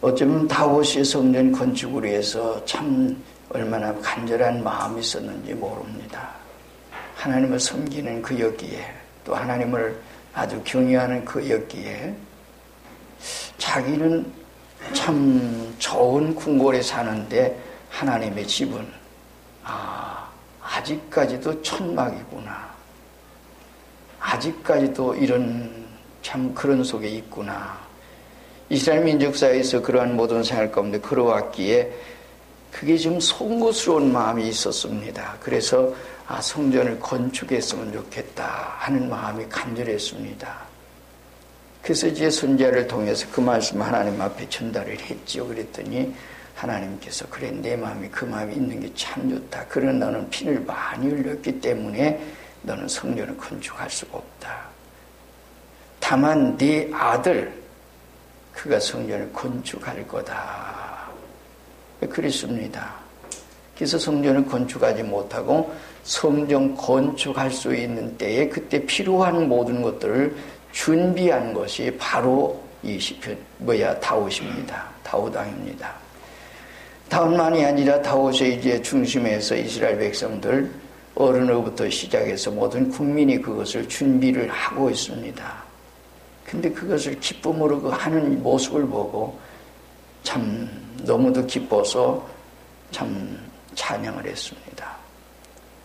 어쩌면 다윗의 성전 건축을 위해서 참 얼마나 간절한 마음이 있었는지 모릅니다. 하나님을 섬기는 그 여기에, 또 하나님을 아주 경외하는 그 여기에 자기는 참 좋은 궁궐에 사는데 하나님의 집은 아직까지도 천막이구나, 아직까지도 이런 참 그런 속에 있구나. 이스라엘 민족사에서 그러한 모든 생활 가운데 걸어왔기에 그게 좀 송구스러운 마음이 있었습니다. 그래서 성전을 건축했으면 좋겠다 하는 마음이 간절했습니다. 그래서 이제 선지자를 통해서 그 말씀 하나님 앞에 전달을 했지요. 그랬더니 하나님께서 그래, 내 마음이 그 마음이 있는 게 참 좋다. 그런 너는 피를 많이 흘렸기 때문에 너는 성전을 건축할 수가 없다. 다만 네 아들 그가 성전을 건축할 거다. 그랬습니다. 그래서 성전을 건축하지 못하고 성전 건축할 수 있는 때에 그때 필요한 모든 것들을 준비한 것이 바로 이 시편 다윗입니다. 다윗 왕입니다. 다윗만이 아니라 다윗의 이제 중심에서 이스라엘 백성들 어른으로부터 시작해서 모든 국민이 그것을 준비를 하고 있습니다. 근데 그것을 기쁨으로 하는 모습을 보고 참 너무도 기뻐서 참 찬양을 했습니다.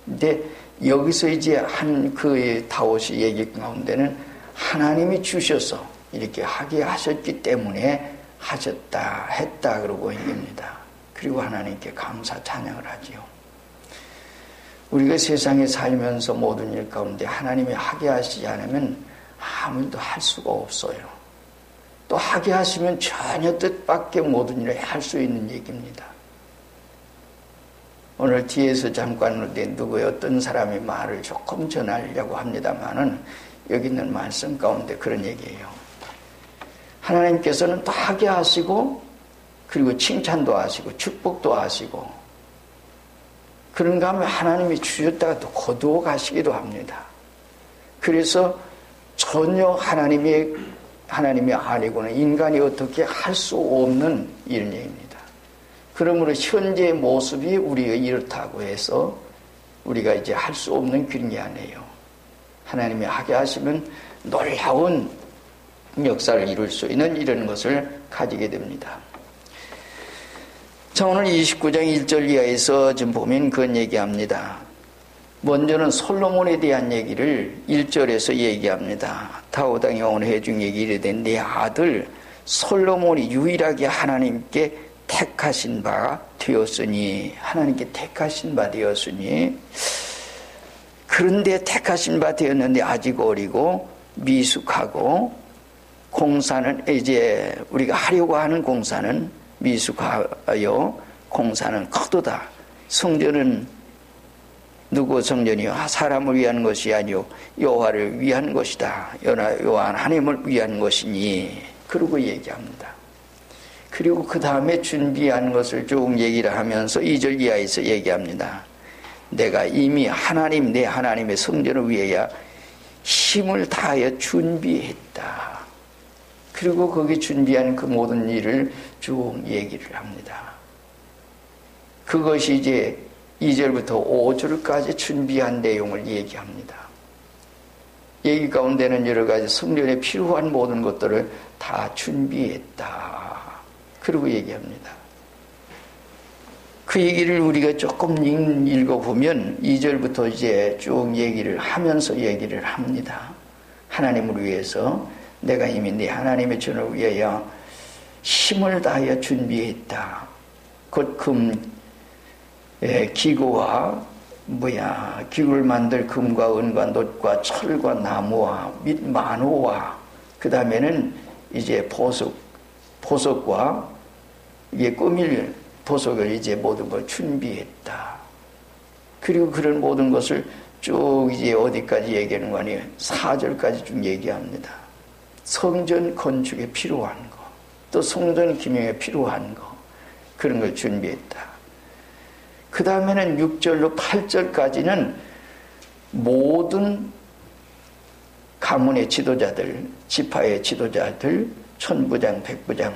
근데 여기서 이제 한 그 다윗의 얘기 가운데는 하나님이 주셔서 이렇게 하게 하셨기 때문에 하셨다 했다 그러고 얘기합니다. 그리고 하나님께 감사 찬양을 하지요. 우리가 세상에 살면서 모든 일 가운데 하나님이 하게 하시지 않으면 아무도 할 수가 없어요. 또 하게 하시면 전혀 뜻밖의 모든 일을 할 수 있는 얘기입니다. 오늘 뒤에서 잠깐 누구의 어떤 사람이 말을 조금 전하려고 합니다만은 여기 있는 말씀 가운데 그런 얘기예요. 하나님께서는 또 하게 하시고 그리고 칭찬도 하시고 축복도 하시고 그런가 하면 하나님이 주셨다가 또 거두어 가시기도 합니다. 그래서 전혀 하나님이 아니고는 인간이 어떻게 할 수 없는 이런 얘기입니다. 그러므로 현재의 모습이 우리가 이렇다고 해서 우리가 이제 할 수 없는 그런 게 아니에요. 하나님이 하게 하시면 놀라운 역사를 이룰 수 있는 이런 것을 가지게 됩니다. 자, 오늘 29장 1절 이하에서 지금 보면 그런 얘기합니다. 먼저는 솔로몬에 대한 얘기를 1절에서 얘기합니다. 다윗 왕이 오늘 해준 얘기를 된 내 아들 솔로몬이 유일하게 하나님께 택하신 바 되었으니, 하나님께 택하신 바 되었으니, 그런데 택하신 바 되었는데 아직 어리고 미숙하고 공사는 이제 우리가 하려고 하는 공사는 미숙하여 공사는 커도다. 성전은 누구 성전이요? 사람을 위한 것이 아니요 여호와를 위한 것이다. 여호와 하나님을 위한 것이니. 그러고 얘기합니다. 그리고 그 다음에 준비한 것을 쭉 얘기를 하면서 2절 이하에서 얘기합니다. 내가 이미 내 하나님의 성전을 위하여 힘을 다하여 준비했다. 그리고 거기 준비한 그 모든 일을 쭉 얘기를 합니다. 그것이 이제 2절부터 5절까지 준비한 내용을 얘기합니다. 얘기 가운데는 여러 가지 성전에 필요한 모든 것들을 다 준비했다. 그리고 얘기합니다. 그 얘기를 우리가 조금 읽어보면 2절부터 이제 쭉 얘기를 하면서 얘기를 합니다. 하나님을 위해서 내가 이미 네 하나님의 전을 위하여 힘을 다하여 준비했다. 곧 기구와 기구를 만들 금과 은과 놋과 철과 나무와 및 만호와 그 다음에는 이제 보석과 이게 꾸밀 보석을 이제 모든 걸 준비했다. 그리고 그런 모든 것을 쭉 이제 어디까지 얘기하는 거 아니에요? 4절까지 쭉 얘기합니다. 성전 건축에 필요한 거, 또 성전 기명에 필요한 거, 그런 걸 준비했다. 그 다음에는 6절로 8절까지는 모든 가문의 지도자들, 지파의 지도자들, 천부장, 백부장,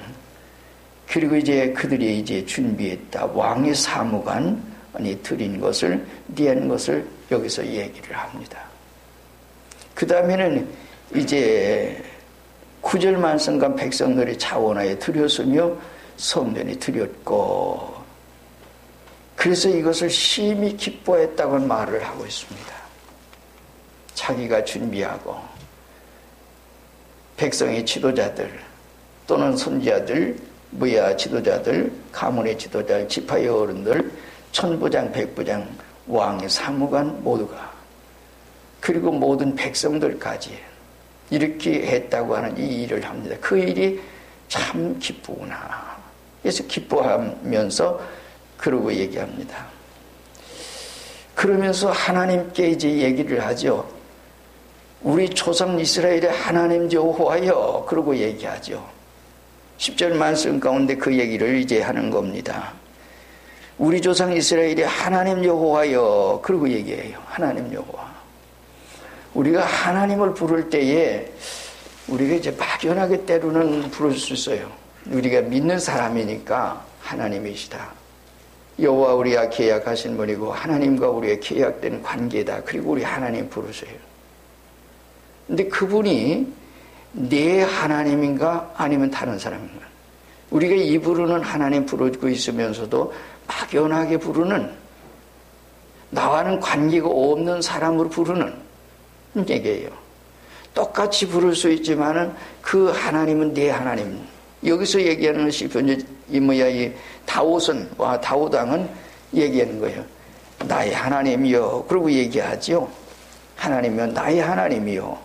그리고 이제 그들이 이제 준비했다. 왕의 사무관이 드린 것을, 낸 것을 여기서 얘기를 합니다. 그 다음에는 이제 9절 말씀과 백성들이 자원하여 드렸으며 성전이 드렸고, 그래서 이것을 심히 기뻐했다고 말을 하고 있습니다. 자기가 준비하고 백성의 지도자들 또는 선지자들, 무야 지도자들, 가문의 지도자들, 지파의 어른들, 천부장, 백부장, 왕의 사무관 모두가, 그리고 모든 백성들까지 이렇게 했다고 하는 이 일을 합니다. 그 일이 참 기쁘구나. 그래서 기뻐하면서 그러고 얘기합니다. 그러면서 하나님께 이제 얘기를 하죠. 우리 조상 이스라엘의 하나님 여호와여, 그러고 얘기하죠. 10절 말씀 가운데 그 얘기를 이제 하는 겁니다. 우리 조상 이스라엘의 하나님 여호와여, 그러고 얘기해요. 하나님 여호와. 우리가 하나님을 부를 때에 우리가 이제 막연하게 때로는 부를 수 있어요. 우리가 믿는 사람이니까 하나님이시다. 여호와 우리와 계약하신 분이고 하나님과 우리의 계약된 관계다. 그리고 우리 하나님 부르세요. 근데 그분이 내 하나님인가 아니면 다른 사람인가? 우리가 이 부르는 하나님 부르고 있으면서도 막연하게 부르는, 나와는 관계가 없는 사람으로 부르는 얘기예요. 똑같이 부를 수 있지만은 그 하나님은 내 하나님. 여기서 얘기하는 것이 이 다윗은, 다윗 왕은 얘기하는 거예요. 나의 하나님이요. 그러고 얘기하죠. 하나님이요, 나의 하나님이요.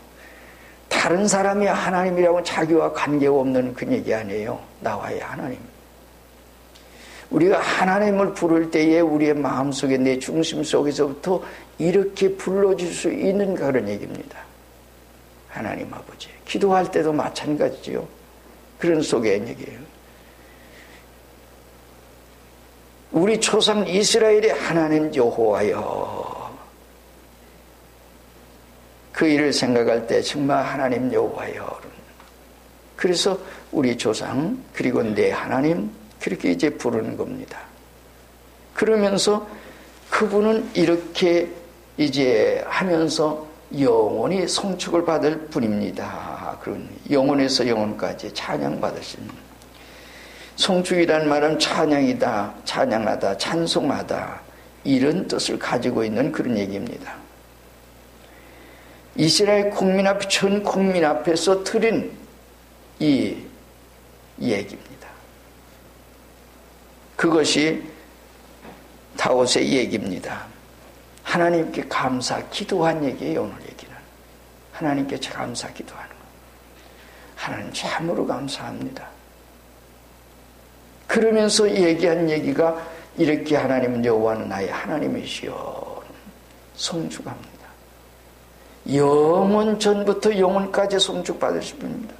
다른 사람이 하나님이라고 자기와 관계가 없는 그 얘기 아니에요. 나와의 하나님. 우리가 하나님을 부를 때에 우리의 마음속에, 내 중심 속에서부터 이렇게 불러줄 수 있는 그런 얘기입니다. 하나님 아버지. 기도할 때도 마찬가지죠. 그런 속의 얘기예요. 우리 조상 이스라엘의 하나님 여호와여. 그 일을 생각할 때 정말 하나님 여호와여. 그래서 우리 조상, 그리고 내 하나님, 그렇게 이제 부르는 겁니다. 그러면서 그분은 이렇게 이제 하면서 영원히 성축을 받을 분입니다. 그런 영원에서 영원까지 찬양받으신. 성축이란 말은 찬양이다, 찬양하다, 찬송하다, 이런 뜻을 가지고 있는 그런 얘기입니다. 이스라엘 국민 앞, 전 국민 앞에서 드린 이 얘기입니다. 그것이 다윗의 얘기입니다. 하나님께 감사, 기도한 얘기예요. 오늘 얘기는 하나님께 감사, 기도하는 것. 하나님 참으로 감사합니다. 그러면서 얘기한 얘기가 이렇게, 하나님은 여호와는 나의 하나님이시여. 성축합니다. 영원 전부터 영원까지 성축받으실 분입니다.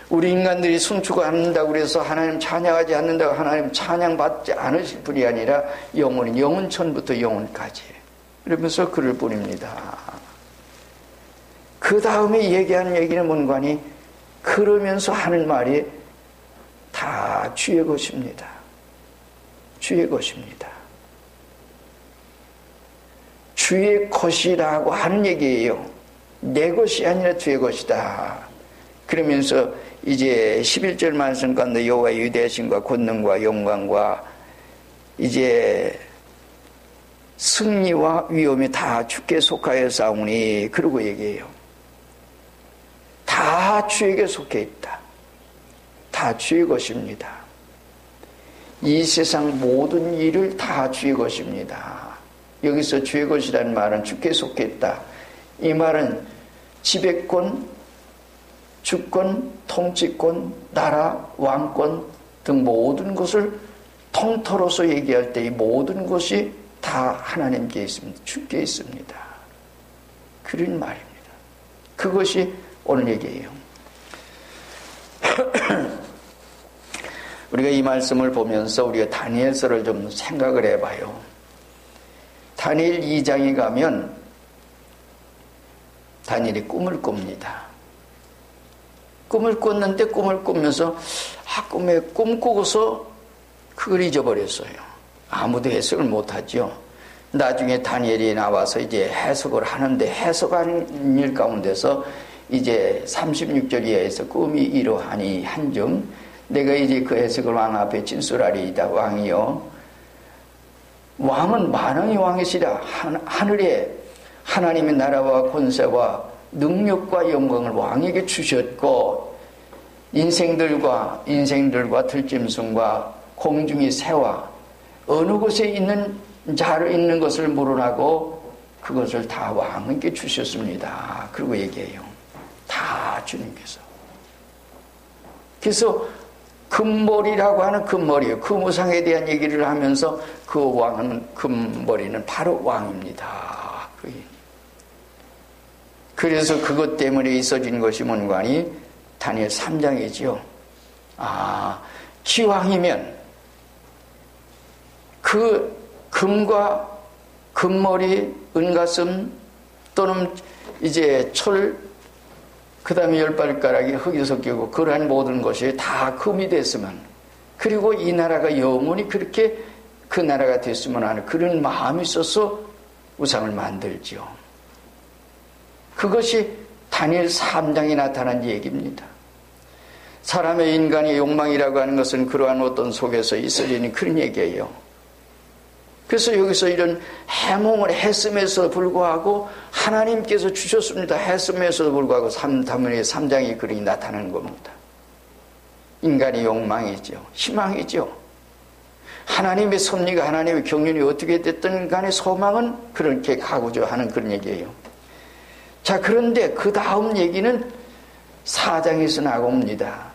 우리 인간들이 성축 안 한다고 그래서 하나님 찬양하지 않는다고 하나님 찬양받지 않으실 분이 아니라 영원히, 영원 전부터 영원까지, 그러면서 그럴 뿐입니다. 그 다음에 얘기하는 얘기는 뭔가니, 그러면서 하는 말이 다 주의 것입니다. 주의 것입니다. 주의 것이라고 하는 얘기예요. 내 것이 아니라 주의 것이다. 그러면서 이제 11절 말씀 가운데 여호와의 위대하심과 권능과 영광과 이제 승리와 위엄이 다 주께 속하여 싸우니, 그러고 얘기해요. 다 주에게 속해 있다. 다 주의 것입니다. 이 세상 모든 일을 다 주의 것입니다. 여기서 주의 것이라는 말은 주께 속해 있다. 이 말은 지배권, 주권, 통치권, 나라, 왕권 등 모든 것을 통틀어서 얘기할 때 이 모든 것이 다 하나님께 있습니다. 주께 있습니다. 그런 말입니다. 그것이 오늘 얘기예요. 우리가 이 말씀을 보면서 우리가 다니엘서를 좀 생각을 해봐요. 다니엘 2장에 가면 다니엘이 꿈을 꿉니다. 꿈을 꿨는데 꿈을 꾸면서 꿈에 꿈꾸고서 그걸 잊어버렸어요. 아무도 해석을 못하죠. 나중에 다니엘이 나와서 이제 해석을 하는데 해석하는 일 가운데서 이제 36절 이하에서 꿈이 이러하니 한즉 내가 이제 그 해석을 왕 앞에 진술하리이다. 왕이여, 왕은 만왕의 왕이시라. 하늘에 하나님의 나라와 권세와 능력과 영광을 왕에게 주셨고 인생들과 들짐승과 공중의 새와 어느 곳에 있는 자를 있는 것을 물어나고 그것을 다 왕에게 주셨습니다. 그리고 얘기해요. 다 주님께서. 그래서 금머리라고 하는 금머리예요. 금우상에 대한 얘기를 하면서 그 왕은 금머리는 바로 왕입니다. 그래서 그것 때문에 있어진 것이 뭔가니 다니엘 3장이지요. 기왕이면 그 금과 금머리, 은가슴 또는 이제 철, 그 다음에 10발가락이 흙이 섞이고 그러한 모든 것이 다 금이 됐으면, 그리고 이 나라가 영원히 그렇게 그 나라가 됐으면 하는 그런 마음이 있어서 우상을 만들죠. 그것이 다니엘 3장에 나타난 얘기입니다. 사람의 인간의 욕망이라고 하는 것은 그러한 어떤 속에서 있어지는 그런 얘기예요. 그래서 여기서 이런 해몽을 했음에도 불구하고 하나님께서 주셨습니다. 했음에도 불구하고 3장의 그림이 나타나는 겁니다. 인간의 욕망이죠. 희망이죠. 하나님의 섭리가 하나님의 경륜이 어떻게 됐든 간에 소망은 그렇게 가고자 하는 그런 얘기예요. 자, 그런데 그 다음 얘기는 4장에서 나옵니다.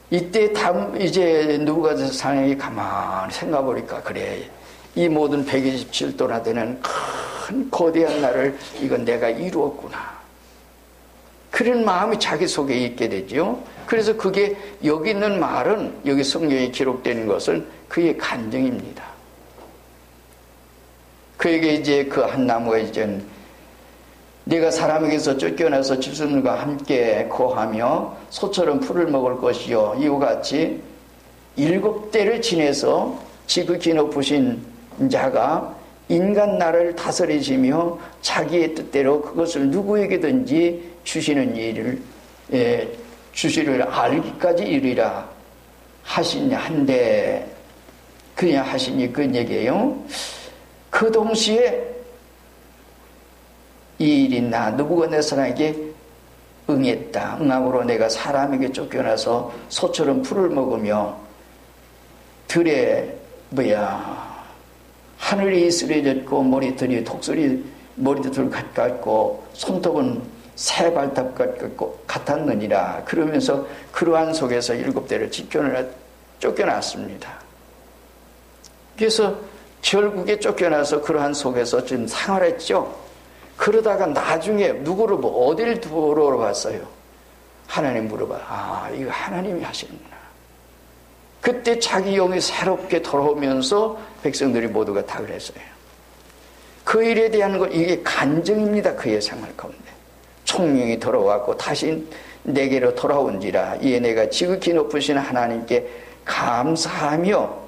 이때 이제 느부갓네살이 가만히 생각해보니까, 그래, 이 모든 127도나 되는 큰 거대한 나를 이건 내가 이루었구나. 그런 마음이 자기 속에 있게 되죠. 그래서 그게 여기 있는 말은, 여기 성경에 기록된 것은 그의 간증입니다. 그에게 이제 그 한 나무가 이제 네가 사람에게서 쫓겨나서 집순과 함께 거하며 소처럼 풀을 먹을 것이요, 이와 같이 7대를 지내서 지극히 높으신 자가 인간 나라를 다스리시며 자기의 뜻대로 그것을 누구에게든지 주시는 일을 주시를 알기까지 이르리라 하시냐 한데, 그냥 하시니 그런 얘기예요. 그 동시에 이 일이 느부갓네살에게 응했다. 응함으로 내가 사람에게 쫓겨나서 소처럼 풀을 먹으며 들에 하늘이 이스려졌고 머리털이 머리털 같고 손톱은 새 발톱 같았느니라. 그러면서 그러한 속에서 7대를 쫓겨났습니다. 그래서 결국에 쫓겨나서 그러한 속에서 지금 생활했죠. 그러다가 나중에 누구를 어디를 물어봤어요? 하나님 물어봐. 이거 하나님이 하시는구나. 그때 자기 영이 새롭게 돌아오면서 백성들이 모두가 다 그랬어요. 그 일에 대한 것, 이게 간증입니다. 그의 생활 가운데 총명이 돌아왔고 다시 내게로 돌아온지라. 이에 내가 지극히 높으신 하나님께 감사하며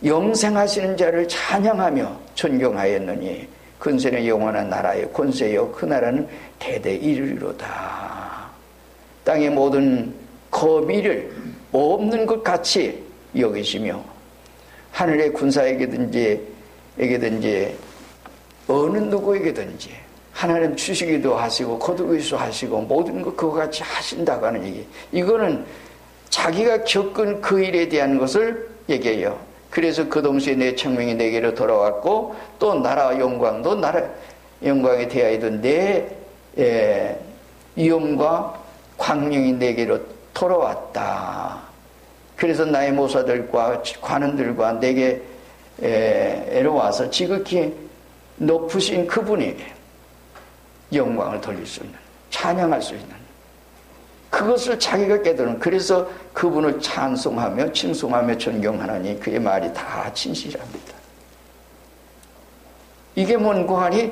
영생하시는 자를 찬양하며 존경하였느니 근세는 영원한 나라의 권세요 그 나라는 대대 이르리로다. 땅의 모든 거미를 없는 것 같이 여기시며 하늘의 군사에게든지 어느 누구에게든지 하나님 주시기도 하시고 거두기도 하시고 모든 것 그거 같이 하신다고 하는 얘기. 이거는 자기가 겪은 그 일에 대한 것을 얘기해요. 그래서 그 동시에 내 청명이 내게로 돌아왔고 또 나라 영광도 나라 영광에 대하여도 내 위엄과 광명이 내게로 돌아왔다. 그래서 나의 모사들과 관원들과 내게 와서 지극히 높으신 그분에게 영광을 돌릴 수 있는, 찬양할 수 있는 그것을 자기가 깨달은. 그래서 그분을 찬송하며 칭송하며 존경하느니 그의 말이 다 진실합니다. 이게 뭔가 하니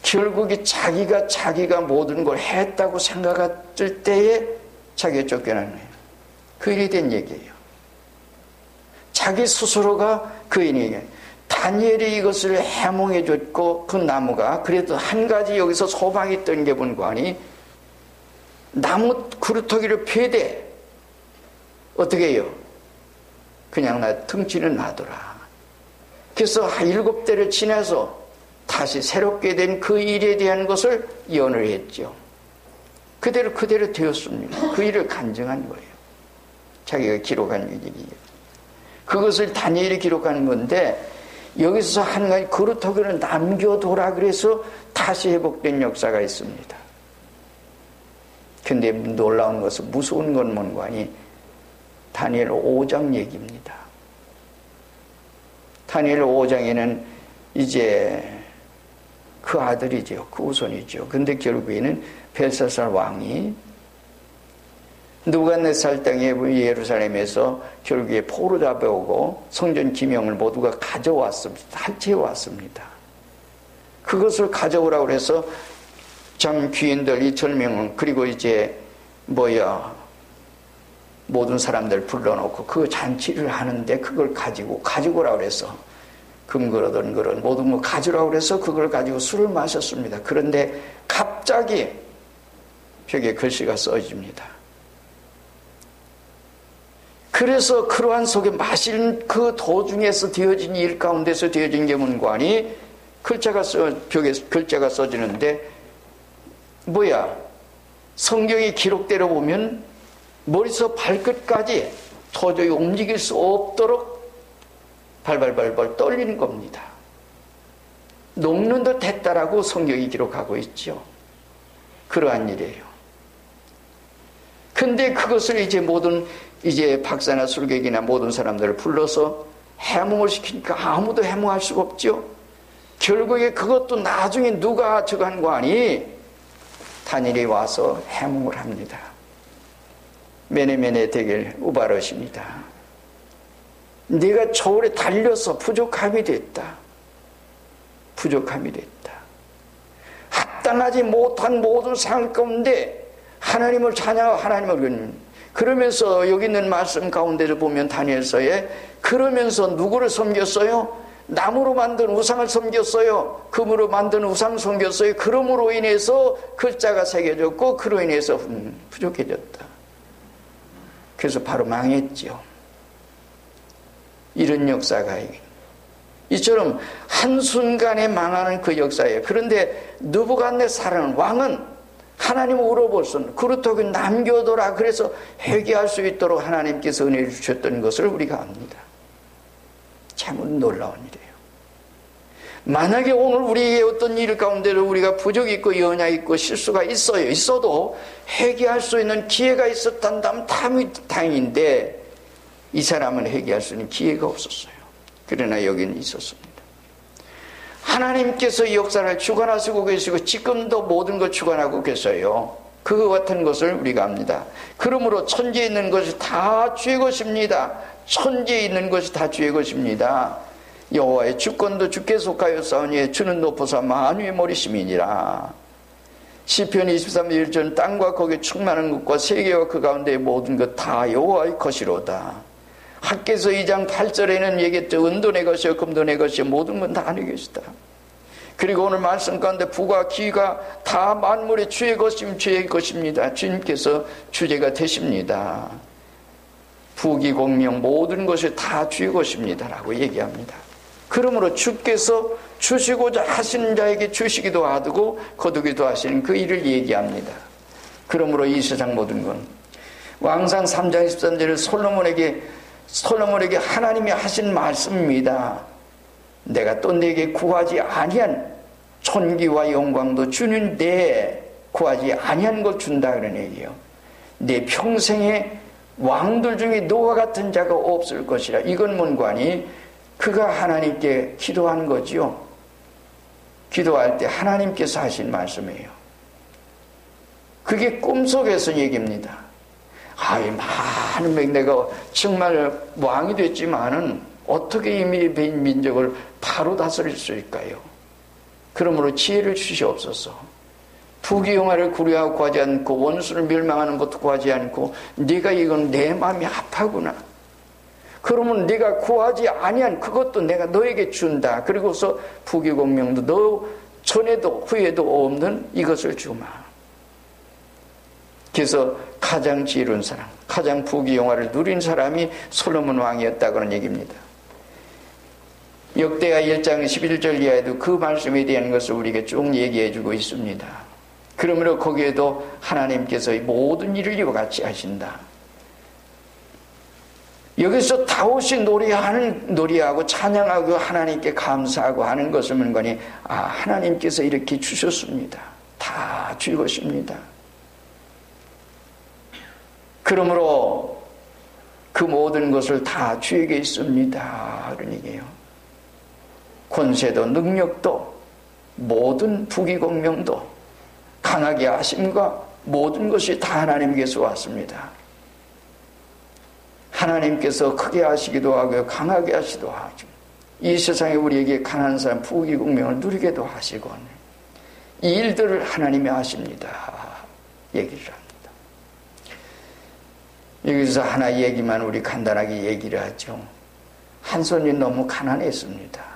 결국에 자기가 모든 걸 했다고 생각했을 때에 자기가 쫓겨나는 거예요. 그 일이 된 얘기예요. 자기 스스로가 그 일이에요. 다니엘이 이것을 해몽해 줬고 그 나무가 그래도 한 가지 여기서 소망이 있던 게 뭔가니 나무 그루터기를 패대 어떻게 해요? 그냥 나 등치는 놔둬라. 그래서 7대를 지나서 다시 새롭게 된 그 일에 대한 것을 예언을 했죠. 그대로 되었습니다. 그 일을 간증한 거예요. 자기가 기록한 일이에요. 그것을 다니엘이 기록하는 건데 여기서 한 가지 그루터기를 남겨둬라 그래서 다시 회복된 역사가 있습니다. 근데 놀라운 것은 무서운 건 뭔가니 다니엘 5장 얘기입니다. 다니엘 5장에는 이제 그 아들이죠. 그 후손이죠. 근데 결국에는 벨사살 왕이 느부갓네살 땅에 예루살렘에서 결국에 포로 잡아오고 성전 기명을 모두가 가져왔습니다. 탈취해 왔습니다. 그것을 가져오라고 해서 참 귀인들 2,000명은 그리고 이제 모든 사람들 불러놓고 그 잔치를 하는데 그걸 가지고 오라고 해서 금그릇 그릇 모든 거 가져오라고 해서 그걸 가지고 술을 마셨습니다. 그런데 갑자기 벽에 글씨가 써집니다. 그래서 그러한 속에 마실 그 도중에서 되어진 일 가운데서 되어진 게 뭔가니 벽에 글자가 써지는데 성경의 기록대로 보면 머리서 발끝까지 도저히 움직일 수 없도록 발발발발 떨리는 겁니다. 녹는 듯 했다라고 성경이 기록하고 있죠. 그러한 일이에요. 근데 그것을 이제 박사나 술객이나 모든 사람들을 불러서 해몽을 시키니까 아무도 해몽할 수가 없죠. 결국에 그것도 나중에 누가 저간 거 아니 다니엘이 와서 해몽을 합니다. 메네메네 대겔 우바롯입니다. 네가 저울에 달려서 부족함이 됐다. 합당하지 못한 모든 상황 가운데 하나님을 찬양하고 하나님을 그러면서 여기 있는 말씀 가운데를 보면 다니엘서에 그러면서 누구를 섬겼어요? 나무로 만든 우상을 섬겼어요. 금으로 만든 우상을 섬겼어요. 그러므로 인해서 글자가 새겨졌고 그로 인해서 부족해졌다. 그래서 바로 망했죠. 이런 역사가 이처럼 한순간에 망하는 그 역사예요. 그런데 느부갓네살 왕은 하나님을 울어볼수는 그루터기 남겨둬라 그래서 회개할 수 있도록 하나님께서 은혜를 주셨던 것을 우리가 압니다. 참 놀라운 일이에요. 만약에 오늘 우리의 어떤 일 가운데로 우리가 부족이 있고 연약이 있고 실수가 있어도 회개할 수 있는 기회가 있었다면 다행인데 이 사람은 회개할 수 있는 기회가 없었어요. 그러나 여기는 있었습니다. 하나님께서 역사를 주관하시고 계시고 지금도 모든 걸 주관하고 계셔요. 그와 같은 것을 우리가 압니다. 그러므로 천지에 있는 것이 다 주의 것입니다. 천지에 있는 것이 다 주의 것입니다. 여호와의 주권도 주께 속하여 싸우니 주는 높아서 만유의 머리심이니라. 시편 23편 1절 땅과 거기에 충만한 것과 세계와 그 가운데의 모든 것 다 여호와의 것이로다. 학개서 2장 8절에는 얘기했죠. 은도 내 것이요 금도 내 것이요 모든 건 다 내 것이다. 그리고 오늘 말씀 가운데 부가 기가 다 만물의 주의 것입니다. 주님께서 주제가 되십니다. 부귀 공명 모든 것이 다 주의 것입니다 라고 얘기합니다. 그러므로 주께서 주시고자 하시는 자에게 주시기도 하고 거두기도 하시는 그 일을 얘기합니다. 그러므로 이 세상 모든 건 왕상 3장 13절을 솔로몬에게 하나님이 하신 말씀입니다. 내가 또 내게 구하지 아니한 존귀와 영광도 주는데 구하지 아니한 것 준다 그런 얘기예요. 내 평생에 왕들 중에 너와 같은 자가 없을 것이라. 이건 뭔가니 그가 하나님께 기도한 거지요. 기도할 때 하나님께서 하신 말씀이에요. 그게 꿈속에서 얘기입니다. 많은 내가 정말 왕이 됐지만은 어떻게 이 민족을 바로 다스릴 수 있을까요? 그러므로 지혜를 주시옵소서. 부귀영화를 구려하고 구하지 않고 원수를 멸망하는 것도 구하지 않고 네가 이건 내 마음이 아파구나. 그러면 네가 구하지 아니한 그것도 내가 너에게 준다. 그리고서 부귀공명도 너 전에도 후에도 없는 이것을 주마. 그래서 가장 지혜로운 사람, 가장 부귀영화를 누린 사람이 솔로몬 왕이었다고는 얘기입니다. 역대하 1장 11절 이하에도 그 말씀에 대한 것을 우리에게 쭉 얘기해 주고 있습니다. 그러므로 거기에도 하나님께서 모든 일을 이와 같이 하신다. 여기서 다윗이 노래하고 찬양하고 하나님께 감사하고 하는 것을 보니 하나님께서 이렇게 주셨습니다. 다 줄 것입니다. 그러므로 그 모든 것을 다 주에게 있습니다. 그런 얘기예요. 권세도 능력도 모든 부귀공명도 강하게 하심과 모든 것이 다 하나님께서 왔습니다. 하나님께서 크게 하시기도 하고 강하게 하시기도 하죠. 이 세상에 우리에게 가난한 사람 부귀공명을 누리게도 하시고 이 일들을 하나님이 하십니다. 얘기를 합니다. 여기서 하나 얘기만 우리 간단하게 얘기를 하죠. 한 손이 너무 가난했습니다.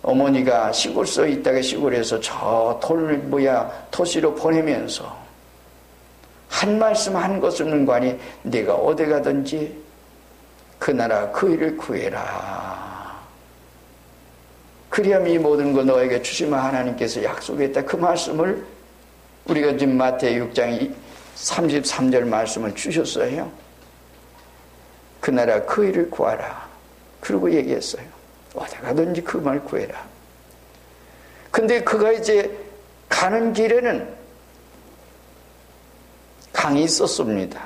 어머니가 시골서 있다가 시골에서 저 도시로 보내면서 한 말씀 한 것 없는 관이 네가 어디 가든지 그 나라 그 일을 구해라. 그리하면 이 모든 거 너에게 주시면 하나님께서 약속했다. 그 말씀을 우리가 지금 마태복음 6장 33절 말씀을 주셨어요. 그 나라 그 일을 구하라. 그러고 얘기했어요. 어디 가든지 그 말 구해라. 근데 그가 이제 가는 길에는 강이 있었습니다.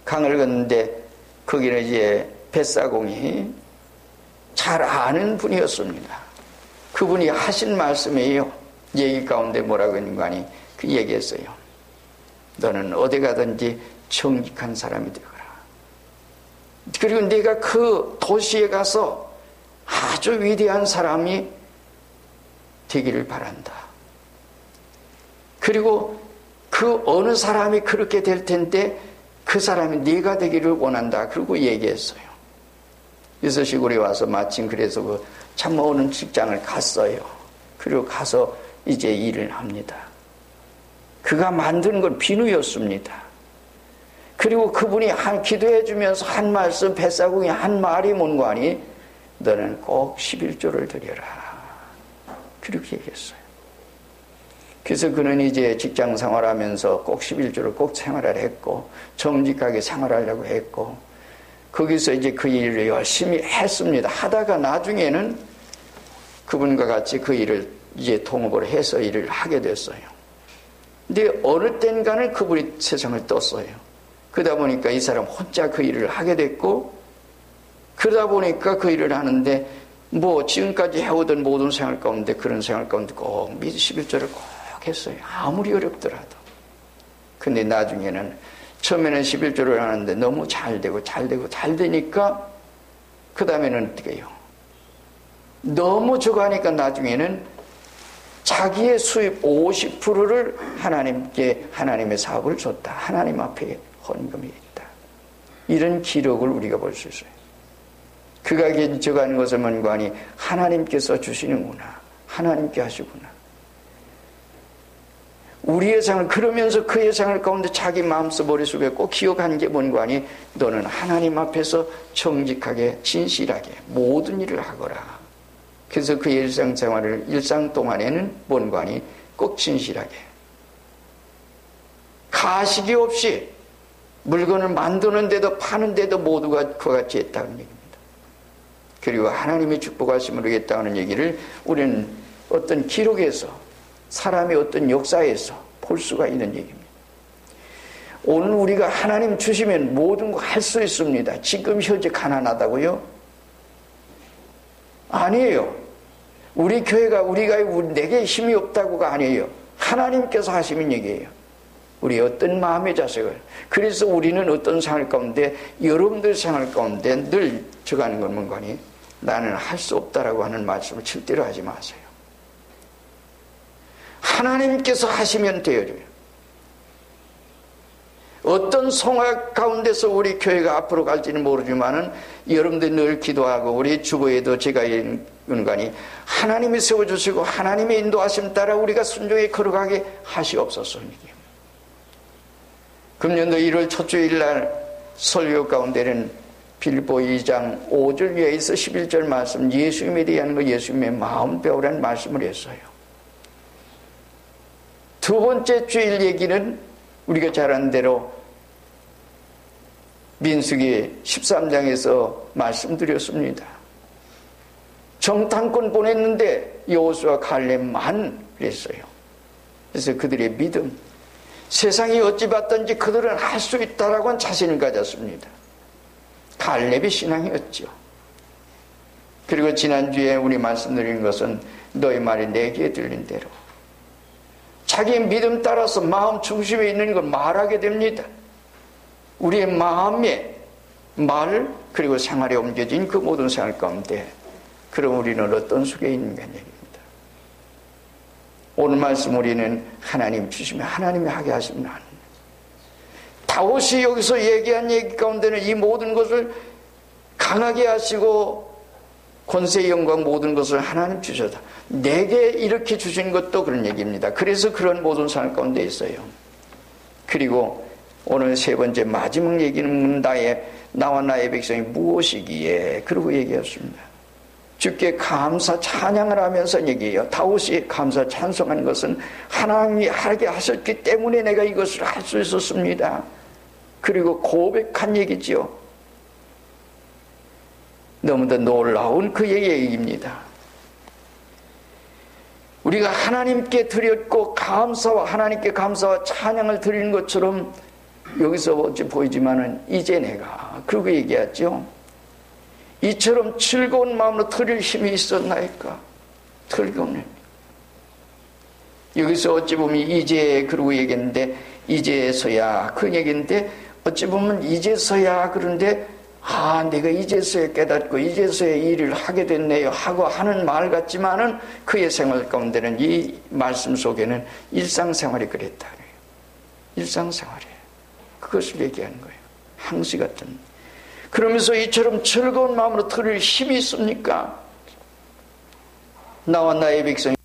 강을 걷는데 거기는 이제 뱃사공이 잘 아는 분이었습니다. 그분이 하신 말씀이에요. 얘기 가운데 뭐라고 했는가 하니 그 얘기했어요. 너는 어디 가든지 정직한 사람이 되거라. 그리고 네가 그 도시에 가서 아주 위대한 사람이 되기를 바란다. 그리고 그 어느 사람이 그렇게 될 텐데 그 사람이 네가 되기를 원한다. 그리고 얘기했어요. 그래서 시골에 와서 마침 그래서 그 참 어느 직장을 갔어요. 그리고 가서 이제 일을 합니다. 그가 만든 건 비누였습니다. 그리고 그분이 기도해 주면서 한 말씀, 뱃사공이 한 말이 뭔가 하니 너는 꼭 11조를 드려라. 그렇게 얘기했어요. 그래서 그는 이제 직장 생활하면서 꼭 11조를 꼭 생활을 했고 정직하게 생활하려고 했고 거기서 이제 그 일을 열심히 했습니다. 하다가 나중에는 그분과 같이 그 일을 이제 통합을 해서 일을 하게 됐어요. 근데 어느 땐가는 그분이 세상을 떴어요. 그러다 보니까 이 사람 혼자 그 일을 하게 됐고 그러다 보니까 그 일을 하는데 뭐 지금까지 해오던 모든 생활 가운데 그런 생활 가운데 꼭 11조를 꼭 했어요. 아무리 어렵더라도. 근데 나중에는 처음에는 11조를 하는데 너무 잘 되니까 그 다음에는 어떻게 해요? 너무 저거 하니까 나중에는 자기의 수입 50%를 하나님의 사업을 줬다. 하나님 앞에 헌금이 있다. 이런 기록을 우리가 볼 수 있어요. 그가 적어가는 것을 뭔가니 하나님께서 주시는구나. 하나님께 하시구나. 우리의 상을 그러면서 그의 상을 가운데 자기 마음속 머릿속에 꼭 기억하는 게 뭔가니 너는 하나님 앞에서 정직하게 진실하게 모든 일을 하거라. 그래서 그의 일상 동안에는 뭔가니 꼭 진실하게 가식이 없이 물건을 만드는데도 파는데도 모두가 그와 같이 했다는 얘기입니다. 그리고 하나님의 축복하심으로 했다는 얘기를 우리는 어떤 기록에서 사람의 어떤 역사에서 볼 수가 있는 얘기입니다. 오늘 우리가 하나님 주시면 모든 거 할 수 있습니다. 지금 현재 가난하다고요? 아니에요. 우리 교회가 내게 힘이 없다고가 아니에요. 하나님께서 하시는 얘기예요. 우리 어떤 마음의 자세를. 그래서 우리는 어떤 생활 가운데 여러분들 생활 가운데 늘 적하는 건 뭔가니 나는 할 수 없다라고 하는 말씀을 절대로 하지 마세요. 하나님께서 하시면 돼요. 어떤 성악 가운데서 우리 교회가 앞으로 갈지는 모르지만은 여러분들 늘 기도하고 우리 주보에도 제가 연관이 하나님이 세워주시고 하나님의 인도하심 따라 우리가 순종에 걸어가게 하시옵소서. 금년도 1월 첫 주일날 설교 가운데는 빌립보 2장 5절 이하에서 11절 말씀 예수님에 대한 거 예수님의 마음 배우라는 말씀을 했어요. 두 번째 주일 얘기는 우리가 잘 아는 대로 민수기 13장에서 말씀드렸습니다. 정탐꾼 보냈는데 여호수아 갈렙만 그랬어요. 그래서 그들의 믿음, 세상이 어찌 봤든지 그들은 할 수 있다라고 한 자신을 가졌습니다. 갈렙의 신앙이었죠. 그리고 지난주에 우리 말씀드린 것은 너희 말이 내 귀에 들린 대로 자기의 믿음 따라서 마음 중심에 있는 걸 말하게 됩니다. 우리의 마음의 말 그리고 생활에 옮겨진 그 모든 생활 가운데 그럼 우리는 어떤 속에 있는가 얘기입니다. 오늘 말씀 우리는 하나님 주시면 하나님이 하게 하시면 안 됩니다. 다윗이 여기서 얘기한 얘기 가운데는 이 모든 것을 강하게 하시고 권세 영광 모든 것을 하나님 주셨다. 내게 이렇게 주신 것도 그런 얘기입니다. 그래서 그런 모든 삶 가운데 있어요. 그리고 오늘 세 번째 마지막 얘기는 나와 나의 백성이 무엇이기에 그러고 얘기했습니다. 주께 감사 찬양을 하면서 얘기해요. 다윗이 감사 찬송한 것은 하나님이 하게 하셨기 때문에 내가 이것을 할 수 있었습니다. 그리고 고백한 얘기지요. 너무도 놀라운 그의 얘기입니다. 우리가 하나님께 드렸고 감사와 하나님께 감사와 찬양을 드리는 것처럼 여기서 어찌 보이지만은 이제 내가 그러고 얘기하죠. 이처럼 즐거운 마음으로 드릴 힘이 있었나이까? 즐거운 여기서 어찌 보면 이제 그러고 얘기했는데 이제서야 그 얘기인데 어찌 보면 이제서야 그런데 내가 이제서야 깨닫고 이제서야 이 일을 하게 됐네요 하고 하는 말 같지만은 그의 생활 가운데는 이 말씀 속에는 일상생활이 그랬다. 일상생활에 그것을 얘기하는 거예요. 항시 같은. 그러면서 이처럼 즐거운 마음으로 들을 힘이 있습니까? 나와 나의 백성이